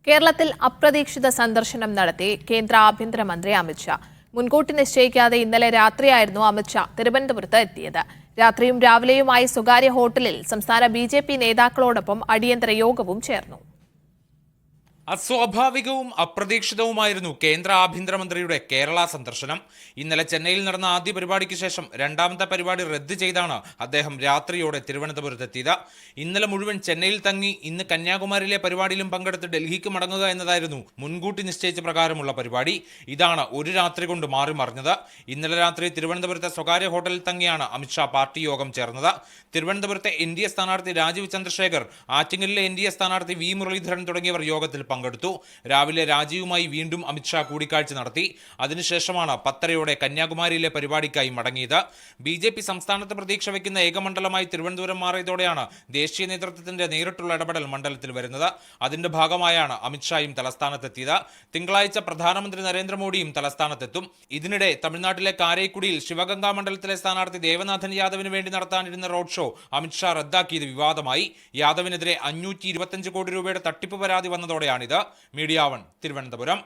കേരളത്തിൽ അപ്രതീക്ഷിത സന്ദർശനം നടത്തി കേന്ദ്ര ആഭ്യന്തരമന്ത്രി അമിത്ഷാ. മുൻകൂട്ടി നിശ്ചയിക്കാതെ ഇന്നലെ രാത്രിയായിരുന്നു അമിത്ഷാ തിരുവനന്തപുരത്ത് എത്തിയത്. രാത്രിയും രാവിലെയുമായി സ്വകാര്യ ഹോട്ടലിൽ സംസ്ഥാന ബിജെപി നേതാക്കളോടൊപ്പം അടിയന്തര യോഗവും ചേർന്നു. അസ്വാഭാവികവും അപ്രതീക്ഷിതവുമായിരുന്നു കേന്ദ്ര ആഭ്യന്തരമന്ത്രിയുടെ കേരള സന്ദർശനം. ഇന്നലെ ചെന്നൈയിൽ നടന്ന ആദ്യ പരിപാടിക്ക് ശേഷം രണ്ടാമത്തെ പരിപാടി റദ്ദ് ചെയ്താണ് അദ്ദേഹം രാത്രിയോടെ തിരുവനന്തപുരത്തെത്തിയത്. ഇന്നലെ മുഴുവൻ ചെന്നൈയിൽ തങ്ങി ഇന്ന് കന്യാകുമാരിയിലെ പരിപാടിയിലും പങ്കെടുത്ത് ഡൽഹിക്ക് മടങ്ങുക എന്നതായിരുന്നു മുൻകൂട്ടി നിശ്ചയിച്ച പ്രകാരമുള്ള പരിപാടി. ഇതാണ് ഒരു രാത്രി കൊണ്ട് മാറി മറിഞ്ഞത്. ഇന്നലെ രാത്രി തിരുവനന്തപുരത്തെ സ്വകാര്യ ഹോട്ടലിൽ തങ്ങിയാണ് അമിത്ഷാ പാർട്ടി യോഗം ചേർന്നത്. തിരുവനന്തപുരത്തെ NDA സ്ഥാനാർത്ഥി രാജീവ് ചന്ദ്രശേഖർ, ആറ്റിങ്ങലിലെ NDA സ്ഥാനാർത്ഥി V മുരളീധരൻ തുടങ്ങിയവർ യോഗത്തിൽ പങ്കെടുത്തു. രാവിലെ രാജീവുമായി വീണ്ടും അമിത്ഷാ കൂടിക്കാഴ്ച നടത്തി. അതിനുശേഷമാണ് 10:30 കന്യാകുമാരിയിലെ പരിപാടിക്കായി മടങ്ങിയത്. BJP സംസ്ഥാനത്ത് പ്രതീക്ഷ വയ്ക്കുന്ന ഏകമണ്ഡലമായി തിരുവനന്തപുരം മാറിയതോടെയാണ് ദേശീയ നേതൃത്വത്തിന്റെ നേരിട്ടുള്ള ഇടപെടൽ മണ്ഡലത്തിൽ വരുന്നത്. അതിന്റെ ഭാഗമായാണ് അമിത്ഷായും തലസ്ഥാനത്തെത്തിയത്. തിങ്കളാഴ്ച പ്രധാനമന്ത്രി നരേന്ദ്രമോദിയും തലസ്ഥാനത്തെത്തും. ഇതിനിടെ തമിഴ്നാട്ടിലെ കാരൈക്കുടിയിൽ ശിവഗംഗ മണ്ഡലത്തിലെ സ്ഥാനാർത്ഥി ദേവനാഥൻ യാദവിന് വേണ്ടി നടത്താനിരുന്ന റോഡ് ഷോ അമിത്ഷാ റദ്ദാക്കിയത് വിവാദമായി. യാദവിനെതിരെ 525 കോടി രൂപയുടെ തട്ടിപ്പ് പരാതി വന്നതോടെയാണ് മീഡിയ 1 തിരുവനന്തപുരം.